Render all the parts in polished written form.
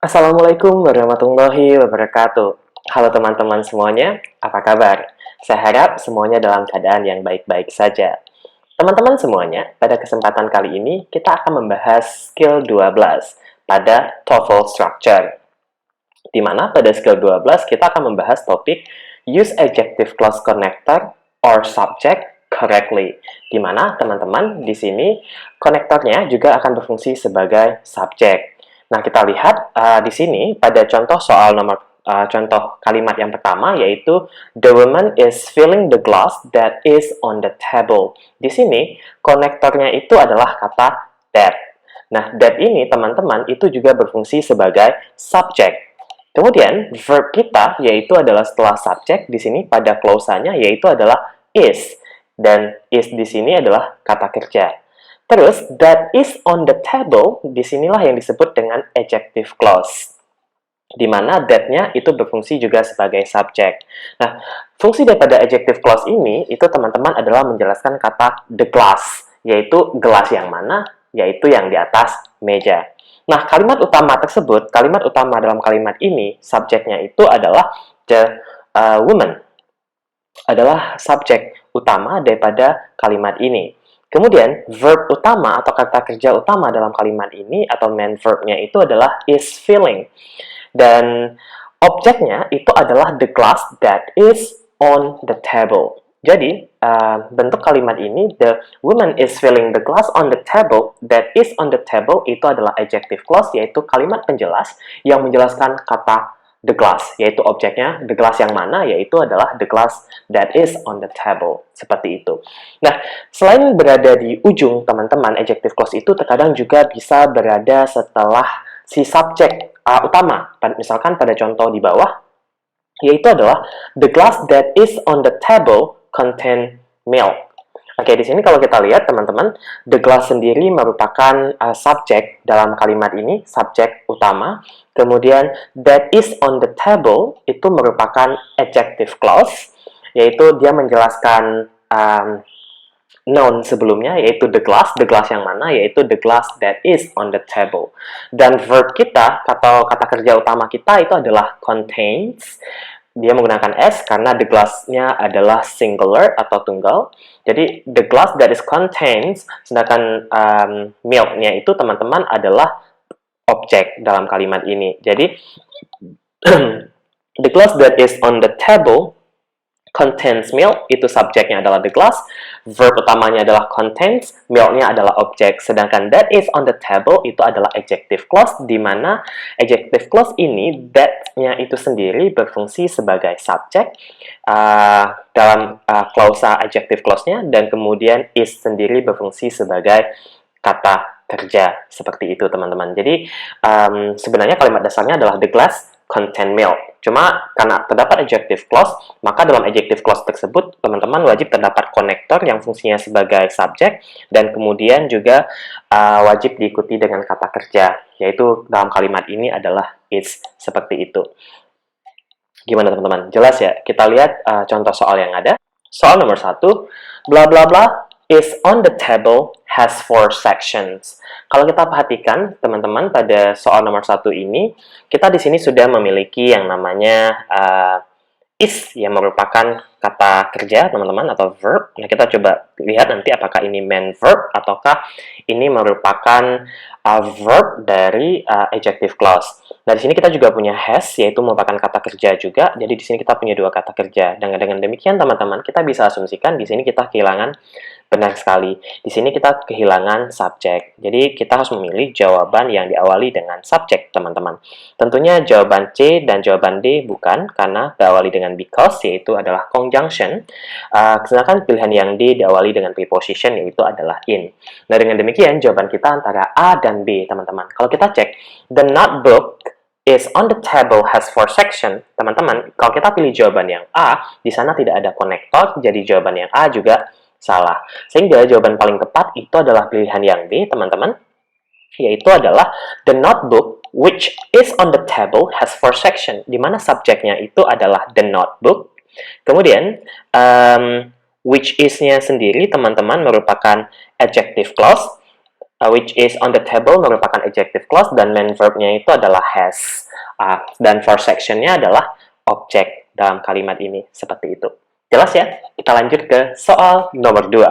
Assalamualaikum warahmatullahi wabarakatuh. Halo teman-teman semuanya, apa kabar? Saya harap semuanya dalam keadaan yang baik-baik saja. Teman-teman semuanya, pada kesempatan kali ini kita akan membahas skill 12 pada TOEFL Structure. Di mana pada skill 12 kita akan membahas topik Use Adjective Clause Connector or Subject correctly. Di mana teman-teman di sini konektornya juga akan berfungsi sebagai subjek. Nah, kita lihat di sini pada contoh soal contoh kalimat yang pertama yaitu the woman is filling the glass that is on the table. Di sini konektornya itu adalah kata that. Nah, that ini teman-teman itu juga berfungsi sebagai subjek. Kemudian verb kita yaitu adalah setelah subjek di sini pada clause-nya yaitu adalah is, dan is di sini adalah kata kerja. Terus, that is on the table, disinilah yang disebut dengan adjective clause. Di mana that-nya itu berfungsi juga sebagai subjek. Nah, fungsi daripada adjective clause ini, itu teman-teman adalah menjelaskan kata the glass, yaitu gelas yang mana, yaitu yang di atas meja. Nah, kalimat utama tersebut, kalimat utama dalam kalimat ini, subjeknya itu adalah the woman, adalah subjek utama daripada kalimat ini. Kemudian, verb utama atau kata kerja utama dalam kalimat ini atau main verb-nya itu adalah is filling. Dan objeknya itu adalah the glass that is on the table. Jadi, bentuk kalimat ini, the woman is filling the glass on the table, that is on the table, itu adalah adjective clause, yaitu kalimat penjelas yang menjelaskan kata the glass, yaitu objeknya the glass yang mana, yaitu adalah the glass that is on the table. Seperti itu. Nah, selain berada di ujung, teman-teman, adjective clause itu terkadang juga bisa berada setelah si subjek utama. Misalkan pada contoh di bawah, yaitu adalah the glass that is on the table contain milk. Oke, di sini kalau kita lihat, teman-teman, the glass sendiri merupakan subjek dalam kalimat ini, subjek utama. Kemudian, that is on the table itu merupakan adjective clause, yaitu dia menjelaskan noun sebelumnya, yaitu the glass yang mana, yaitu the glass that is on the table. Dan verb kita, atau kata kerja utama kita itu adalah contains. Dia menggunakan S karena the glass-nya adalah singular atau tunggal. Jadi, the glass that is contains, sedangkan milk-nya itu, teman-teman, adalah objek dalam kalimat ini. Jadi, the glass that is on the table contains milk, itu subjeknya adalah the glass, verb utamanya adalah contains, milk-nya adalah objek, sedangkan that is on the table itu adalah adjective clause, di mana adjective clause ini, that-nya itu sendiri berfungsi sebagai subjek dalam klausa adjective clause-nya, dan kemudian is sendiri berfungsi sebagai kata kerja, seperti itu teman-teman. Jadi sebenarnya kalimat dasarnya adalah the glass contain milk. Cuma karena terdapat adjective clause, maka dalam adjective clause tersebut, teman-teman wajib terdapat konektor yang fungsinya sebagai subjek, dan kemudian juga wajib diikuti dengan kata kerja, yaitu dalam kalimat ini adalah is, seperti itu. Gimana teman-teman? Jelas ya? Kita lihat contoh soal yang ada. Soal nomor 1, bla bla bla is on the table has 4 sections. Kalau kita perhatikan, teman-teman, pada soal nomor 1 ini, kita di sini sudah memiliki yang namanya is, yang merupakan kata kerja, teman-teman, atau verb. Nah, kita coba lihat nanti apakah ini main verb, ataukah ini merupakan verb dari adjective clause. Nah, di sini kita juga punya has, yaitu merupakan kata kerja juga. Jadi, di sini kita punya 2 kata kerja. Dan dengan demikian, teman-teman, kita bisa asumsikan di sini kita kehilangan, benar sekali, di sini kita kehilangan subjek. Jadi, kita harus memilih jawaban yang diawali dengan subjek, teman-teman. Tentunya jawaban C dan jawaban D bukan, karena diawali dengan because, yaitu adalah conjunction. Sedangkan pilihan yang D diawali dengan preposition, yaitu adalah in. Nah, dengan demikian, jawaban kita antara A dan B, teman-teman. Kalau kita cek, the notebook is on the table has 4 section. Teman-teman, kalau kita pilih jawaban yang A, di sana tidak ada konektor, jadi jawaban yang A juga salah. Sehingga jawaban paling tepat itu adalah pilihan yang B, teman-teman, yaitu adalah the notebook which is on the table has 4 section, di mana subjeknya itu adalah the notebook. Kemudian, which is-nya sendiri, teman-teman, merupakan adjective clause. which is on the table merupakan adjective clause dan main verb-nya itu adalah has. Dan for section-nya adalah object dalam kalimat ini, seperti itu. Jelas ya? Kita lanjut ke soal nomor 2.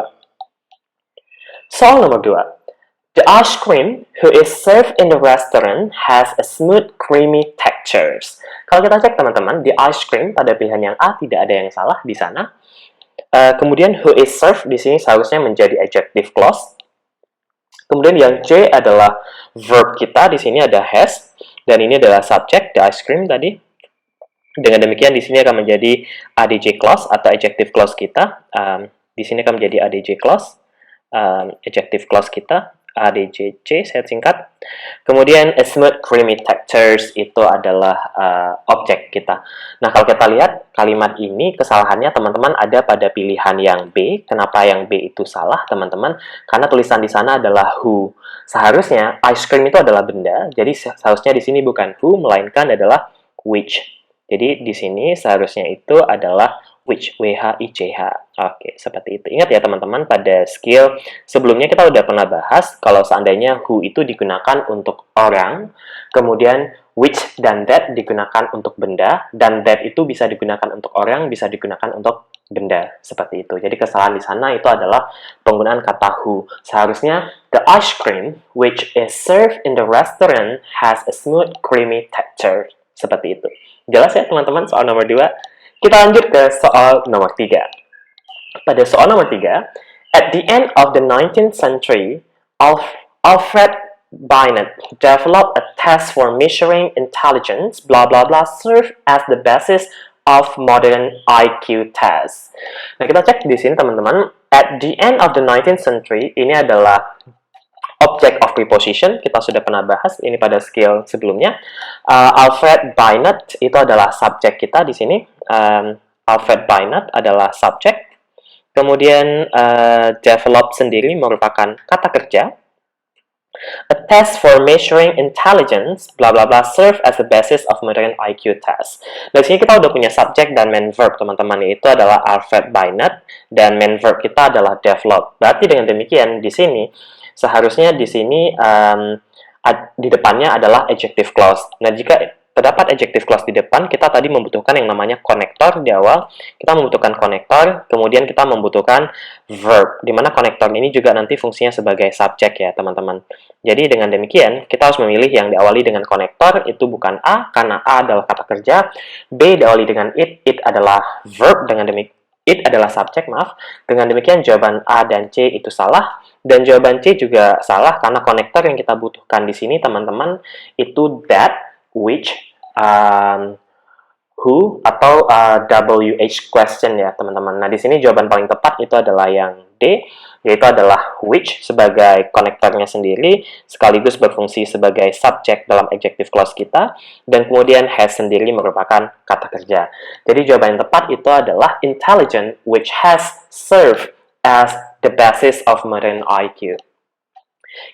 Soal nomor 2. The ice cream who is served in the restaurant has a smooth, creamy textures. Kalau kita cek teman-teman, the ice cream pada pilihan yang A tidak ada yang salah di sana. Kemudian who is served di sini seharusnya menjadi adjective clause. Kemudian yang C adalah verb kita, di sini ada has, dan ini adalah subject, the ice cream tadi. Dengan demikian di sini akan menjadi ADJ clause atau adjective clause kita. Di sini akan menjadi ADJ clause, adjective clause kita. ADJC saya singkat. Kemudian a smooth creamy textures itu adalah objek kita. Nah, kalau kita lihat kalimat ini kesalahannya teman-teman ada pada pilihan yang B. Kenapa yang B itu salah, teman-teman? Karena tulisan di sana adalah who. Seharusnya ice cream itu adalah benda, jadi seharusnya di sini bukan who melainkan adalah which. Jadi di sini seharusnya itu adalah which, W-H-I-C-H. Oke, seperti itu. Ingat ya teman-teman, pada skill sebelumnya kita udah pernah bahas kalau seandainya who itu digunakan untuk orang, kemudian which dan that digunakan untuk benda, dan that itu bisa digunakan untuk orang, bisa digunakan untuk benda, seperti itu. Jadi kesalahan di sana itu adalah penggunaan kata who. Seharusnya the ice cream which is served in the restaurant has a smooth, creamy texture. Seperti itu. Jelas ya teman-teman soal nomor 2? Kita lanjut ke soal nomor 3. Pada soal nomor 3, at the end of the 19th century, Alfred Binet developed a test for measuring intelligence, blah blah blah, served as the basis of modern IQ tests. Nah, kita cek di sini teman-teman, at the end of the 19th century, ini adalah object of preposition, kita sudah pernah bahas ini pada skill sebelumnya. Alfred Binet itu adalah subjek kita di sini. Alfred Binet adalah subjek. Kemudian develop sendiri merupakan kata kerja. A test for measuring intelligence, blah blah blah, serve as the basis of modern IQ test. Dari sini kita udah punya subjek dan main verb, teman-teman. Itu adalah Alfred Binet dan main verb kita adalah develop. Berarti dengan demikian di sini seharusnya di sini di depannya adalah adjective clause. Nah, jika terdapat adjective clause di depan, kita tadi membutuhkan yang namanya konektor di awal. Kita membutuhkan konektor, kemudian kita membutuhkan verb, di mana konektor ini juga nanti fungsinya sebagai subjek ya, teman-teman. Jadi dengan demikian, kita harus memilih yang diawali dengan konektor, itu bukan A, karena A adalah kata kerja. B diawali dengan it adalah verb, dengan demikian it adalah subjek, maaf. Dengan demikian jawaban A dan C itu salah, dan jawaban C juga salah karena konektor yang kita butuhkan di sini, teman-teman, itu that, which, who, atau WH question ya, teman-teman. Nah, di sini jawaban paling tepat itu adalah yang D, yaitu adalah which sebagai konektornya sendiri, sekaligus berfungsi sebagai subjek dalam adjective clause kita, dan kemudian has sendiri merupakan kata kerja. Jadi jawaban yang tepat itu adalah intelligent, which has served as the basis of modern IQ.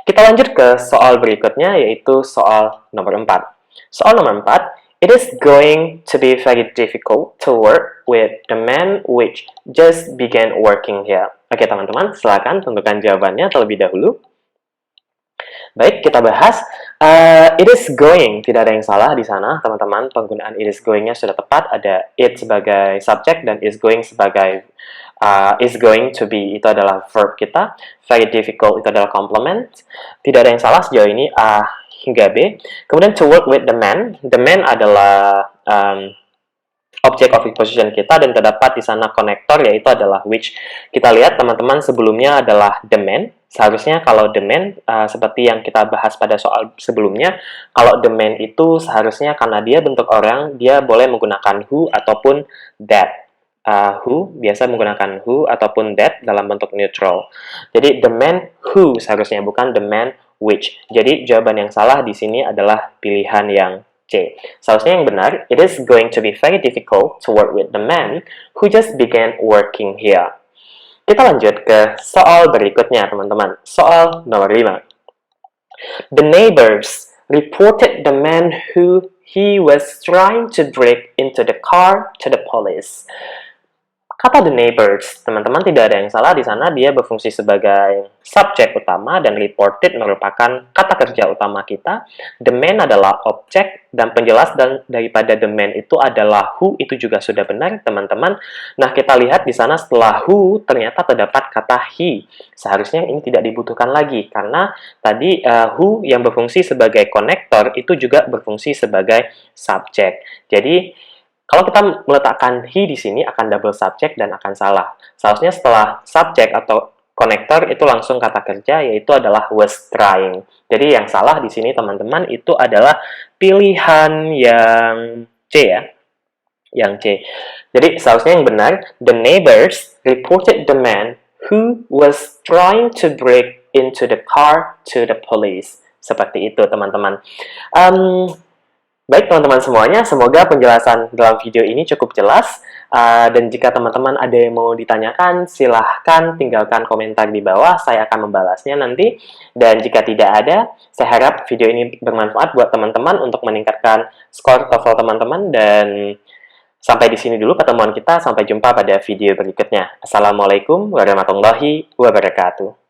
Kita lanjut ke soal berikutnya, yaitu soal nomor 4. Soal nomor 4, it is going to be very difficult to work with the man which just began working here. Oke, teman-teman, silakan tentukan jawabannya terlebih dahulu. Baik, kita bahas. It is going, tidak ada yang salah di sana, teman-teman. Penggunaan it is going-nya sudah tepat. Ada it sebagai subjek dan is going sebagai is going to be, itu adalah verb kita. Very difficult itu adalah complement. Tidak ada yang salah sejauh ini hingga B. Kemudian to work with the man adalah object of preposition kita, dan terdapat di sana konektor yaitu adalah which. Kita lihat teman-teman sebelumnya adalah the man. Seharusnya kalau the man seperti yang kita bahas pada soal sebelumnya, kalau the man itu seharusnya karena dia bentuk orang, dia boleh menggunakan who ataupun that. Who biasa menggunakan who ataupun that dalam bentuk neutral. Jadi the man who seharusnya, bukan the man which. Jadi jawaban yang salah di sini adalah pilihan yang C. Seharusnya yang benar, it is going to be very difficult to work with the man who just began working here. Kita lanjut ke soal berikutnya, teman-teman. Soal nomor 5. The neighbors reported the man who he was trying to break into the car to the police. Kata the neighbors, teman-teman tidak ada yang salah di sana, dia berfungsi sebagai subjek utama dan reported merupakan kata kerja utama kita. The man adalah objek dan penjelas daripada the man itu adalah who, itu juga sudah benar, teman-teman. Nah, kita lihat di sana setelah who ternyata terdapat kata he. Seharusnya ini tidak dibutuhkan lagi karena tadi who yang berfungsi sebagai konektor itu juga berfungsi sebagai subjek. Jadi kalau kita meletakkan he di sini akan double subject dan akan salah. Seharusnya setelah subject atau konektor itu langsung kata kerja, yaitu adalah was trying. Jadi yang salah di sini teman-teman itu adalah pilihan yang C ya. Yang C. Jadi seharusnya yang benar, the neighbors reported the man who was trying to break into the car to the police. Seperti itu teman-teman. Baik teman-teman semuanya, semoga penjelasan dalam video ini cukup jelas. Dan jika teman-teman ada yang mau ditanyakan, silahkan tinggalkan komentar di bawah, saya akan membalasnya nanti. Dan jika tidak ada, saya harap video ini bermanfaat buat teman-teman untuk meningkatkan skor TOEFL teman-teman. Dan sampai di sini dulu pertemuan kita, sampai jumpa pada video berikutnya. Assalamualaikum warahmatullahi wabarakatuh.